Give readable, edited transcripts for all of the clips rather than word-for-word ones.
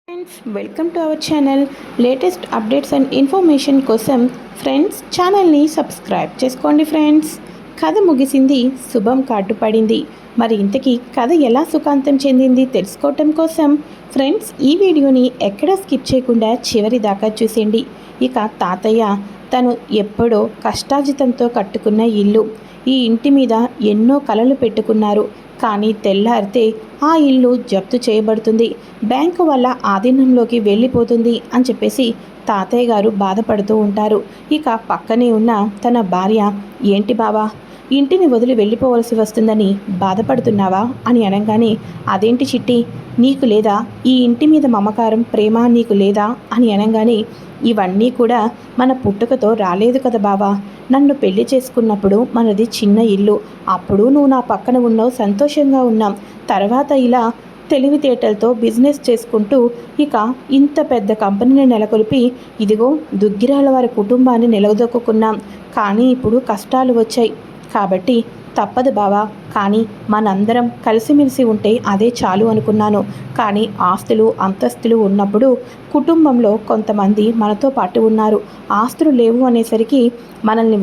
Friends, welcome to our channel. Latest updates and information కోసం friends ఛానల్ని subscribe చేసుకోండి. Friends, కథ ముగిసింది, శుభం కార్డు పడింది. మరి ఇంతకీ కథ ఎలా సుఖాంతం చెందింది తెలుసుకోవటం కోసం ఫ్రెండ్స్ ఈ వీడియోని ఎక్కడా స్కిప్ చేయకుండా చివరి దాకా చూసేయండి. ఇక తాతయ్య తను ఎప్పుడో కష్టార్జితంతో కట్టుకున్న ఇల్లు, ఈ ఇంటి మీద ఎన్నో కలలు పెట్టుకున్నారు. కానీ తెల్లారితే ఆ ఇల్లు జప్తు చేయబడుతుంది, బ్యాంకు వల్ల ఆధీనంలోకి వెళ్ళిపోతుంది అని చెప్పేసి తాతయ్య గారు బాధపడుతూ ఉంటారు. ఇక పక్కనే ఉన్న తన భార్య, ఏంటి బావా, ఇంటిని వదిలి వెళ్ళిపోవలసి వస్తుందని బాధపడుతున్నావా అని అనగానే, అదేంటి చిట్టి, నీకు లేదా ఈ ఇంటి మీద మమకారం, ప్రేమ నీకు లేదా అని అనగానే, ఇవన్నీ కూడా మన పుట్టుకతో రాలేదు కదా బావా. నన్ను పెళ్లి చేసుకున్నప్పుడు మనది చిన్న ఇల్లు, అప్పుడు నువ్వు నా పక్కన ఉన్నావు, సంతోషంగా ఉన్నాం. తర్వాత ఇలా తెలివితేటలతో బిజినెస్ చేసుకుంటూ ఇక ఇంత పెద్ద కంపెనీని నెలకొల్పి ఇదిగో దుగ్గిరాల వారి కుటుంబాన్ని నిలదొక్కున్నాం. కానీ ఇప్పుడు కష్టాలు వచ్చాయి కాబట్టి తప్పదు బావా, కానీ మనందరం కలిసిమెలిసి ఉంటే అదే చాలు అనుకున్నాను. కానీ ఆస్తులు అంతస్తులు ఉన్నప్పుడు కుటుంబంలో కొంతమంది మనతో పాటు ఉన్నారు, ఆస్తులు లేవు అనేసరికి మనల్ని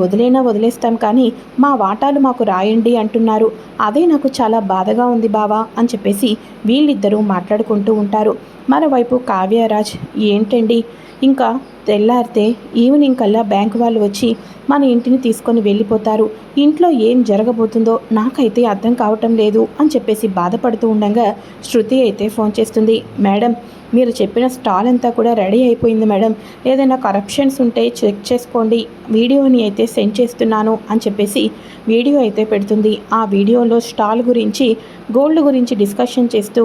వదిలేస్తాం, కానీ మా వాటాలు మాకు రాయండి అంటున్నారు. అదే నాకు చాలా బాధగా ఉంది బావా అని చెప్పేసి వీళ్ళిద్దరూ మాట్లాడుకుంటూ ఉంటారు. మరోవైపు కావ్యరాజ్, ఏంటండి ఇంకా తెల్లారితే ఈవినింగ్ కల్లా బ్యాంకు వాళ్ళు వచ్చి మన ఇంటిని తీసుకొని వెళ్ళిపోతారు, ఇంట్లో ఏం జరగబోతుందో నాకైతే అర్థం కావటం లేదు అని చెప్పేసి బాధపడుతూ ఉండగా శృతి అయితే ఫోన్ చేస్తుంది. మేడం, మీరు చెప్పిన స్టాల్ అంతా కూడా రెడీ అయిపోయింది మేడం, ఏదైనా కరప్షన్స్ ఉంటే చెక్ చేసుకోండి, వీడియోని అయితే సెండ్ చేస్తున్నాను అని చెప్పేసి వీడియో అయితే పెడుతుంది. ఆ వీడియోలో స్టాల్ గురించి, గోల్డ్ గురించి డిస్కషన్ చేస్తూ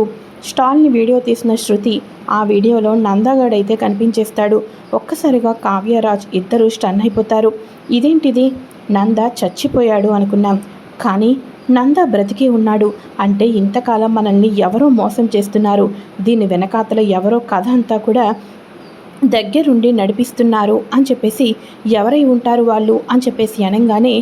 స్టాల్ని వీడియో తీసిన శృతి, ఆ వీడియోలో నందాగాడ్ అయితే కనిపించేస్తాడు. ఒక్కసారిగా కావ్యరాజ్ ఇద్దరు స్టన్ అయిపోతారు. ఇదేంటిది, నంద చచ్చిపోయాడు అనుకున్నాం, కానీ నంద బ్రతికి ఉన్నాడు అంటే ఇంతకాలం మనల్ని ఎవరో మోసం చేస్తున్నారు, దీని వెనకాతల ఎవరో కథ అంతా కూడా దగ్గరుండి నడిపిస్తున్నారు అని చెప్పేసి, ఎవరై ఉంటారు వాళ్ళు అని చెప్పేసి అనగానే,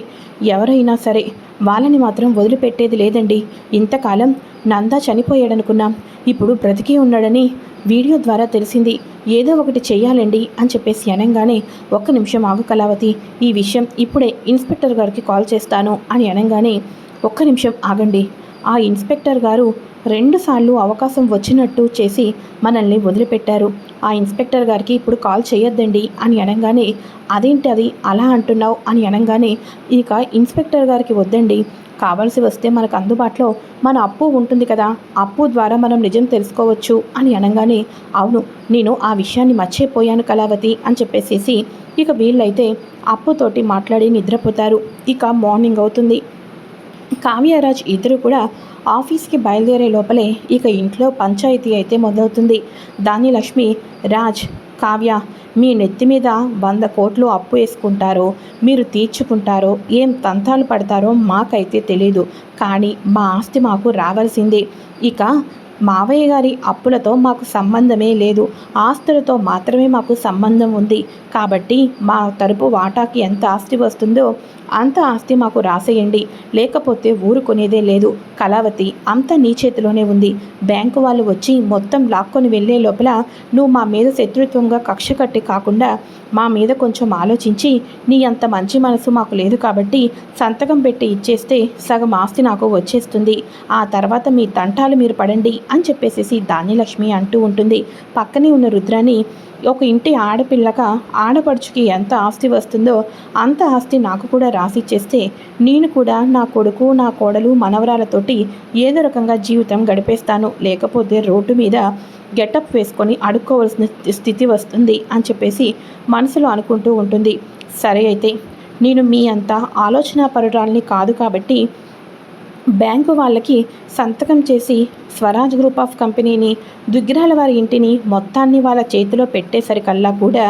ఎవరైనా సరే వాళ్ళని మాత్రం వదిలిపెట్టేది లేదండి. ఇంతకాలం నందా చనిపోయాడనుకున్నాం, ఇప్పుడు బ్రతికి ఉన్నాడని వీడియో ద్వారా తెలిసింది, ఏదో ఒకటి చెయ్యాలండి అని చెప్పేసి అనగానే, ఒక్క నిమిషం ఆగు కళావతి, ఈ విషయం ఇప్పుడే ఇన్స్పెక్టర్ గారికి కాల్ చేస్తాను అని అనగానే, ఒక్క నిమిషం ఆగండి, ఆ ఇన్స్పెక్టర్ గారు 2 సార్లు అవకాశం వచ్చినట్టు చేసి మనల్ని వదిలిపెట్టారు, ఆ ఇన్స్పెక్టర్ గారికి ఇప్పుడు కాల్ చేయొద్దండి అని అనగానే, అదేంటి అది అలా అంటున్నావు అని అనగానే, ఇక ఇన్స్పెక్టర్ గారికి వద్దండి, కావాల్సి వస్తే మనకు అందుబాటులో మన అప్పు ఉంటుంది కదా, అప్పు ద్వారా మనం నిజం తెలుసుకోవచ్చు అని అనగానే, అవును నేను ఆ విషయాన్ని మర్చిపోయాను కళావతి అని చెప్పేసేసి ఇక వీళ్ళైతే అప్పుతోటి మాట్లాడి నిద్రపోతారు. ఇక మార్నింగ్ అవుతుంది. కావ్యరాజ్ ఇద్దరు కూడా ఆఫీస్కి బయలుదేరే లోపలే ఇక ఇంట్లో పంచాయతీ అయితే మొదలవుతుంది. దాని లక్ష్మి, రాజ్, కావ్య, మీ నెత్తి మీద 100 కోట్లు అప్పు వేసుకుంటారో, మీరు తీర్చుకుంటారో, ఏం తంతాలు పడతారో మాకైతే తెలీదు, కానీ మా ఆస్తి మాకు రావాల్సిందే. ఇక మావయ్య గారి అప్పులతో మాకు సంబంధమే లేదు, ఆస్తులతో మాత్రమే మాకు సంబంధం ఉంది. కాబట్టి మా తరపు వాటాకి ఎంత ఆస్తి వస్తుందో అంత ఆస్తి మాకు రాసేయండి, లేకపోతే ఊరుకునేదే లేదు. కళావతి, అంత నీ చేతిలోనే ఉంది. బ్యాంకు వాళ్ళు వచ్చి మొత్తం లాక్కొని వెళ్ళే లోపల నువ్వు మా మీద శత్రుత్వంగా కక్ష కట్టి కాకుండా మా మీద కొంచెం ఆలోచించి, నీ అంత మంచి మనసు మాకు లేదు కాబట్టి సంతకం పెట్టి ఇచ్చేస్తే సగం ఆస్తి నాకు వచ్చేస్తుంది, ఆ తర్వాత మీ తంటాలు మీరు పడండి అని చెప్పేసి ధాన్యలక్ష్మి అంటూ ఉంటుంది. పక్కనే ఉన్న రుద్రాని, ఒక ఇంటి ఆడపిల్లగా ఆడపడుచుకి ఎంత ఆస్తి వస్తుందో అంత ఆస్తి నాకు కూడా రాసిచ్చేస్తే నేను కూడా నా కొడుకు, నా కోడలు, మనవరాలతోటి ఏదో రకంగా జీవితం గడిపేస్తాను, లేకపోతే రోడ్డు మీద గెటప్ వేసుకొని అడుక్కోవాల్సిన స్థితి వస్తుంది అని చెప్పేసి మనసులో అనుకుంటూ ఉంటుంది. సరే అయితే నేను మీ అంత ఆలోచనాపరురాల్ని కాదు కాబట్టి బ్యాంకు వాళ్ళకి సంతకం చేసి స్వరాజ్ గ్రూప్ ఆఫ్ కంపెనీని, దుగ్గిరాల వారి ఇంటిని మొత్తాన్ని వాళ్ళ చేతిలో పెట్టేసరికల్లా కూడా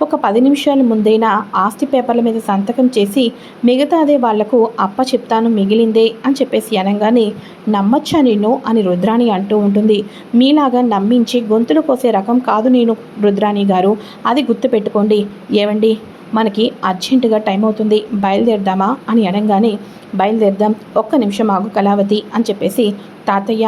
ఒక 10 నిమిషాల ముందైనా ఆస్తి పేపర్ల మీద సంతకం చేసి మిగతాదే వాళ్లకు చెప్తాను మిగిలిందే అని చెప్పేసి అనగానే, నమ్మచ్చా నిన్ను అని రుద్రాణి అంటూ ఉంటుంది. మీలాగా నమ్మించి గొంతులు కోసే రకం కాదు నేను రుద్రాణి గారు, అది గుర్తుపెట్టుకోండి. ఏవండి, మనకి అర్జెంటుగా టైం అవుతుంది, బయలుదేరదామా అని అనగానే, బయలుదేరదాం, ఒక్క నిమిషం ఆగు కళావతి అని చెప్పేసి, తాతయ్య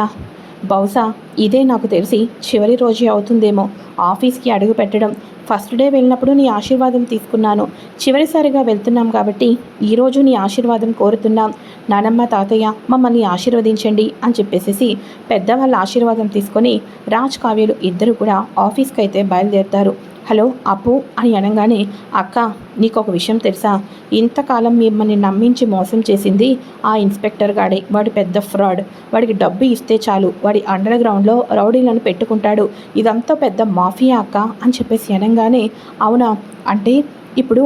బహుశా ఇదే నాకు తెలిసి చివరి రోజే అవుతుందేమో ఆఫీస్కి అడుగు పెట్టడం. ఫస్ట్ డే వెళ్ళినప్పుడు నీ ఆశీర్వాదం తీసుకున్నాను. చివరిసారిగా వెళ్తున్నాం కాబట్టి ఈరోజు నీ ఆశీర్వాదం కోరుతున్నాం. నానమ్మ, తాతయ్య మమ్మల్ని ఆశీర్వదించండి అని చెప్పేసి పెద్దవాళ్ళ ఆశీర్వాదం తీసుకొని రాజ్, కావ్యలు ఇద్దరు కూడా ఆఫీస్కి అయితే బయలుదేరుతారు. హలో అప్పు అని అనగానే, అక్క నీకు ఒక విషయం తెలుసా? ఇంతకాలం మిమ్మల్ని నమ్మించి మోసం చేసింది ఆ ఇన్స్పెక్టర్ గాడే. వాడు పెద్ద ఫ్రాడ్. వాడికి డబ్బు ఇస్తే చాలు వాడి అండర్ గ్రౌండ్లో రౌడీలను పెట్టుకుంటాడు. ఇదంతా పెద్ద మాఫియా అక్క అని చెప్పేసి అనగానే, అవునా, అంటే ఇప్పుడు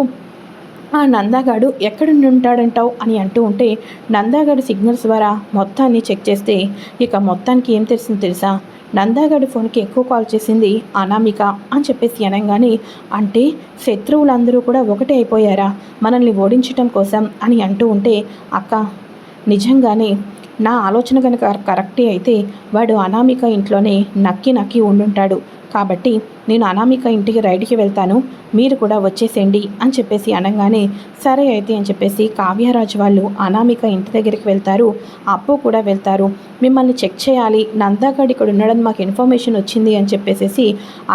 ఆ నందాగాడు ఎక్కడుండి ఉంటాడంటావు అని అంటూ ఉంటే, నందాగాడు సిగ్నల్స్ ద్వారా మొత్తాన్ని చెక్ చేస్తే ఇక మొత్తానికి ఏం తెలిసింది తెలుసా? నందాగాడి ఫోన్కి ఎక్కువ కాల్ చేసింది అనామిక అని చెప్పేసి అనగానే, అంటే శత్రువులందరూ కూడా ఒకటే అయిపోయారా మనల్ని ఓడించటం కోసం అని అంటూ ఉంటే, అక్క నిజంగానే నా ఆలోచన కనుక కరెక్టే అయితే వాడు అనామిక ఇంట్లోనే నక్కి నక్కి ఉండుంటాడు. కాబట్టి నేను అనామిక ఇంటికి రైడ్కి వెళ్తాను, మీరు కూడా వచ్చేసేయండి అని చెప్పేసి అనగానే, సరే అయితే అని చెప్పేసి కావ్యరాజు వాళ్ళు అనామిక ఇంటి దగ్గరికి వెళ్తారు. అప్పు కూడా వెళ్తారు. మిమ్మల్ని చెక్ చేయాలి, నందాగాడు ఇక్కడ ఉండడం మాకు ఇన్ఫర్మేషన్ వచ్చింది అని చెప్పేసి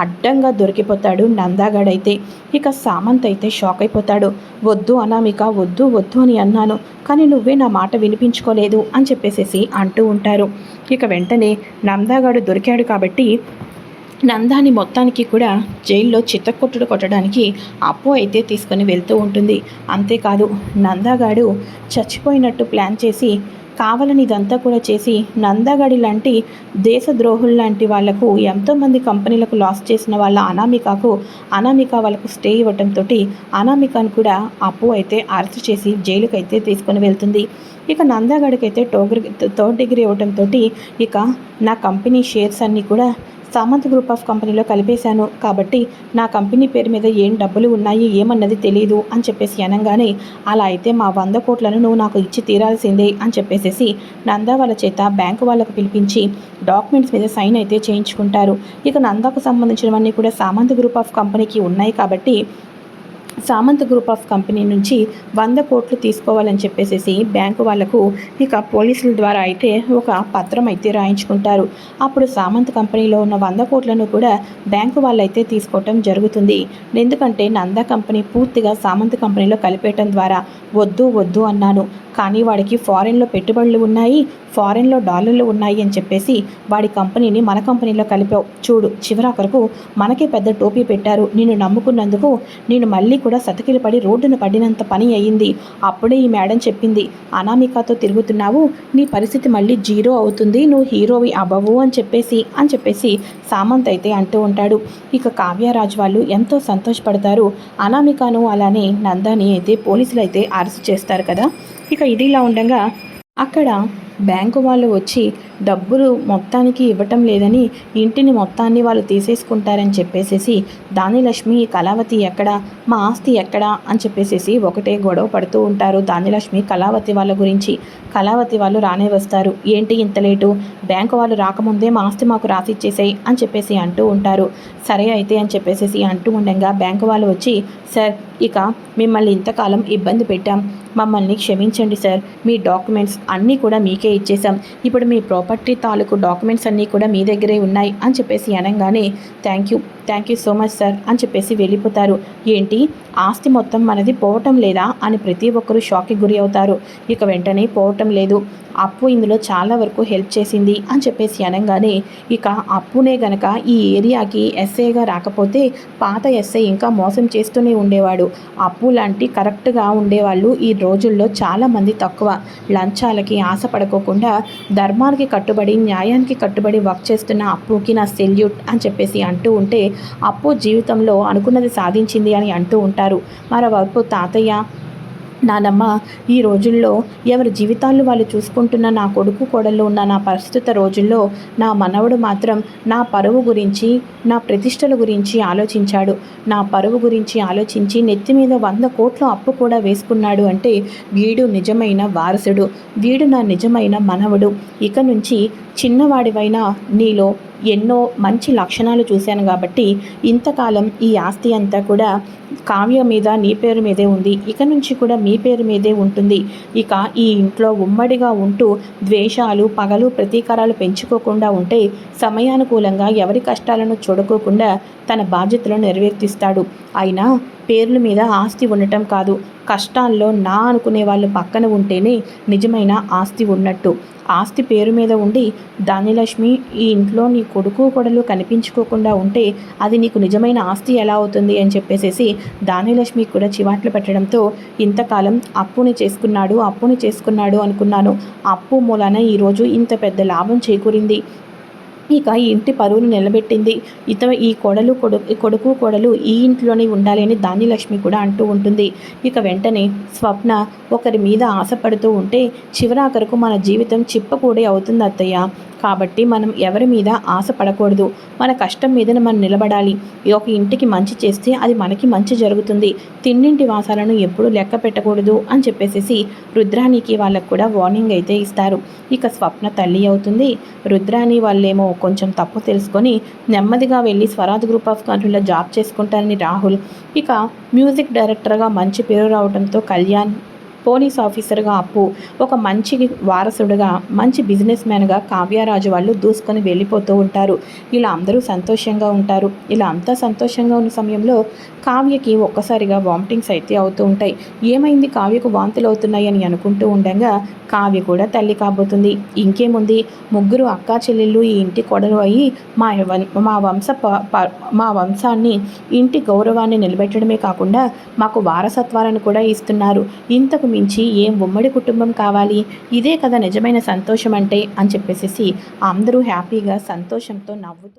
అడ్డంగా దొరికిపోతాడు నందాగాడు అయితే. ఇక సామంత్ అయితే షాక్ అయిపోతాడు. వద్దు అనామిక, వద్దు వద్దు అని అన్నాను, కానీ నువ్వే నా మాట వినిపించుకోలేదు అని చెప్పేసి అంటూ ఉంటారు. ఇక వెంటనే నందాగాడు దొరికాడు కాబట్టి నందాని మొత్తానికి కూడా జైల్లో చిత్తకొట్టుడు కొట్టడానికి అప్పు అయితే తీసుకొని వెళ్తూ ఉంటుంది. అంతేకాదు, నందాగాడు చచ్చిపోయినట్టు ప్లాన్ చేసి కావాలని ఇదంతా కూడా చేసి నందాగాడి లాంటి దేశద్రోహులు లాంటి వాళ్లకు ఎంతోమంది కంపెనీలకు లాస్ చేసిన వాళ్ళ అనామిక వాళ్ళకు స్టే ఇవ్వటంతో అనామికను కూడా అప్పు అయితే అరెస్ట్ చేసి జైలుకి అయితే తీసుకొని వెళ్తుంది. ఇక నందాగాడికి అయితే థర్డ్ డిగ్రీ ఇవ్వటంతో ఇక నా కంపెనీ షేర్స్ అన్నీ కూడా సామంత్ గ్రూప్ ఆఫ్ కంపెనీలో కలిపేశాను, కాబట్టి నా కంపెనీ పేరు మీద ఏం డబ్బులు ఉన్నాయి ఏమన్నది తెలియదు అని చెప్పేసి అనగానే, అలా అయితే మా 100 కోట్లను నువ్వు నాకు ఇచ్చి తీరాల్సిందే అని చెప్పేసి నందా వాళ్ళ చేత బ్యాంకు వాళ్ళకు పిలిపించి డాక్యుమెంట్స్ మీద సైన్ అయితే చేయించుకుంటారు. ఇక నందాకు సంబంధించినవన్నీ కూడా సామంత్ గ్రూప్ ఆఫ్ కంపెనీకి ఉన్నాయి కాబట్టి సామంత్ గ్రూప్ ఆఫ్ కంపెనీ నుంచి 100 కోట్లు తీసుకోవాలని చెప్పేసి బ్యాంకు వాళ్లకు ఇక పోలీసుల ద్వారా అయితే ఒక పత్రం అయితే రాయించుకుంటారు. అప్పుడు సామంత్ కంపెనీలో ఉన్న 100 కోట్లను కూడా బ్యాంకు వాళ్ళైతే తీసుకోవటం జరుగుతుంది. ఎందుకంటే నందా కంపెనీ పూర్తిగా సామంత్ కంపెనీలో కలిపేయటం ద్వారా వద్దు వద్దు అన్నాను, కానీ వాడికి ఫారెన్లో పెట్టుబడులు ఉన్నాయి, ఫారెన్లో డాలర్లు ఉన్నాయి అని చెప్పేసి వాడి కంపెనీని మన కంపెనీలో కలిపావు చూడు, చివరాఖరకు మనకే పెద్ద టోపీ పెట్టారు. నిన్ను నమ్ముకున్నందుకు నేను మళ్ళీ కూడా సతకిలు పడి రోడ్డున పడినంత పని అయ్యింది. అప్పుడే ఈ మేడం చెప్పింది, అనామికతో తిరుగుతున్నావు, నీ పరిస్థితి మళ్ళీ జీరో అవుతుంది, నువ్వు హీరోవి అవ్వవు అని చెప్పేసి సామంత్ అయితే అంటూ ఉంటాడు. ఇక కావ్యరాజ్ వాళ్ళు ఎంతో సంతోషపడతారు. అనామికను అలానే నందాని అయితే పోలీసులు అయితే అరెస్ట్ చేస్తారు కదా. ఇక ఇదిలా ఉండగా అక్కడ బ్యాంకు వాళ్ళు వచ్చి డబ్బులు మొత్తానికి ఇవ్వటం లేదని ఇంటిని మొత్తాన్ని వాళ్ళు తీసేసుకుంటారని చెప్పేసి దానిలక్ష్మి, కళావతి ఎక్కడ, మా ఆస్తి ఎక్కడ అని చెప్పేసి ఒకటే గొడవ పడుతూ ఉంటారు. దానిలక్ష్మి కళావతి వాళ్ళ గురించి. కళావతి వాళ్ళు రానే వస్తారు, ఏంటి ఇంత లేటు, బ్యాంకు వాళ్ళు రాకముందే మా ఆస్తి మాకు రాసిచ్చేసాయి అని చెప్పేసి అంటూ ఉంటారు. సరే అయితే అని చెప్పేసి అంటూ ఉండగా బ్యాంకు వాళ్ళు వచ్చి, సార్ ఇక మిమ్మల్ని ఇంతకాలం ఇబ్బంది పెట్టాం, మమ్మల్ని క్షమించండి సార్, మీ డాక్యుమెంట్స్ అన్నీ కూడా మీకే ఇచ్చేసాం, ఇప్పుడు మీ ప్రాపర్టీ తాలూకు డాక్యుమెంట్స్ అన్నీ కూడా మీ దగ్గరే ఉన్నాయి అని చెప్పేసి అనగానే, thank you so much sir అని చెప్పేసి వెళ్ళిపోతారు. ఏంటి ఆస్తి మొత్తం మనది పోవటం లేదా అని ప్రతి ఒక్కరూ షాక్కి గురి అవుతారు. ఇక వెంటనే పోవటం లేదు, అప్పు ఇందులో చాలా వరకు హెల్ప్ చేసింది అని చెప్పేసి అనగానే, ఇక అప్పునే గనక ఈ ఏరియాకి ఎస్ఐగా రాకపోతే పాత ఎస్ఐ ఇంకా మోసం చేస్తూనే ఉండేవాడు. అప్పు లాంటి కరెక్ట్గా ఉండేవాళ్ళు ఈ రోజుల్లో చాలామంది తక్కువ. లంచాలకి ఆశపడుకోకుండా ధర్మానికి కట్టుబడి న్యాయానికి కట్టుబడి వర్క్ చేస్తున్న అప్పుకి నా సెల్యూట్ అని చెప్పేసి అంటూ ఉంటే, అప్పు జీవితంలో అనుకున్నది సాధించింది అని అంటూ ఉంటారు. మరోవైపు తాతయ్య, నానమ్మ ఈ రోజుల్లో ఎవరి జీవితాలు వాళ్ళు చూసుకుంటున్న నా కొడుకు కోడళ్ళు ఉన్న నా ప్రస్తుత రోజుల్లో నా మనవడు మాత్రం నా పరువు గురించి, నా ప్రతిష్టల గురించి ఆలోచించాడు. నా పరువు గురించి ఆలోచించి నెత్తి మీద 100 కోట్ల అప్పు కూడా వేసుకున్నాడు అంటే వీడు నిజమైన వారసుడు, వీడు నా నిజమైన మనవడు. ఇక నుంచి చిన్నవాడివైనా నీలో ఎన్నో మంచి లక్షణాలు చూశాను కాబట్టి ఇంతకాలం ఈ ఆస్తి అంతా కూడా కావ్య మీద నీ పేరు మీదే ఉంది, ఇక నుంచి కూడా మీ పేరు మీదే ఉంటుంది. ఇక ఈ ఇంట్లో ఉమ్మడిగా ఉంటూ ద్వేషాలు పగలు ప్రతీకారాలు పెంచుకోకుండా ఉంటే సమయానుకూలంగా ఎవరి కష్టాలను చూడకోకుండా తన బాధ్యతలను నెరవేర్తిస్తాడు. అయినా పేర్ల మీద ఆస్తి ఉండటం కాదు, కష్టాల్లో నా అనుకునే వాళ్ళు పక్కన ఉంటేనే నిజమైన ఆస్తి ఉన్నట్టు. ఆస్తి పేరు మీద ఉండి ధాన్యలక్ష్మి ఈ ఇంట్లో నీ కొడుకు కొడలు కనిపించుకోకుండా ఉంటే అది నీకు నిజమైన ఆస్తి ఎలా అవుతుంది అని చెప్పేసి ధాన్యలక్ష్మి కూడా చివాట్లు పెట్టడంతో ఇంతకాలం అప్పుని చేసుకున్నాడు అనుకున్నాను, అప్పు మూలాన ఈరోజు ఇంత పెద్ద లాభం చేకూరింది, ఇక ఈ ఇంటి పరువును నిలబెట్టింది, ఈ కొడుకు కోడలు ఈ ఇంట్లోనే ఉండాలి అని ధాన్యలక్ష్మి కూడా అంటూ ఉంటుంది. ఇక వెంటనే స్వప్న ఒకరి మీద ఆశపడుతూ ఉంటే చివరాఖరకు మన జీవితం చిప్పకూడే అవుతుంది అత్తయ్య, కాబట్టి మనం ఎవరి మీద ఆశపడకూడదు, మన కష్టం మీద మనం నిలబడాలి, ఒక ఇంటికి మంచి చేస్తే అది మనకి మంచి జరుగుతుంది, తిన్నింటి వాసాలను ఎప్పుడూ లెక్క పెట్టకూడదు అని చెప్పేసి రుద్రానికి వాళ్ళకు కూడా వార్నింగ్ అయితే ఇస్తారు. ఇక స్వప్న తల్లి అవుతుంది. రుద్రాని వాళ్ళేమో కొంచెం తప్పు తెలుసుకొని నెమ్మదిగా వెళ్ళి స్వరాజ్ గ్రూప్ ఆఫ్ కంపెనీలో జాబ్ చేసుకుంటారని రాహుల్, ఇక మ్యూజిక్ డైరెక్టర్గా మంచి పేరు రావడంతో కళ్యాణ్, పోలీస్ ఆఫీసర్గా అప్పు, ఒక మంచి వారసుడుగా మంచి బిజినెస్ మ్యాన్గా కావ్యరాజు వాళ్ళు దూసుకొని వెళ్ళిపోతూ ఉంటారు. ఇలా అందరూ సంతోషంగా ఉంటారు. ఇలా అంతా సంతోషంగా ఉన్న సమయంలో కావ్యకి ఒక్కసారిగా వామిటింగ్స్ అయితే అవుతూ ఉంటాయి. ఏమైంది కావ్యకు వాంతులు అవుతున్నాయి అని అనుకుంటూ ఉండగా కావ్య కూడా తల్లి కాబోతుంది. ఇంకేముంది, ముగ్గురు అక్కా చెల్లెళ్ళు ఈ ఇంటి కొడలు అయ్యి మా వంశాన్ని ఇంటి గౌరవాన్ని నిలబెట్టడమే కాకుండా మాకు వారసత్వాలను కూడా ఇస్తున్నారు, ఇంతకు మించి ఏం ఉమ్మడి కుటుంబం కావాలి, ఇదే కదా నిజమైన సంతోషం అంటే అని చెప్పేసి అందరూ హ్యాపీగా సంతోషంతో నవ్వుతూ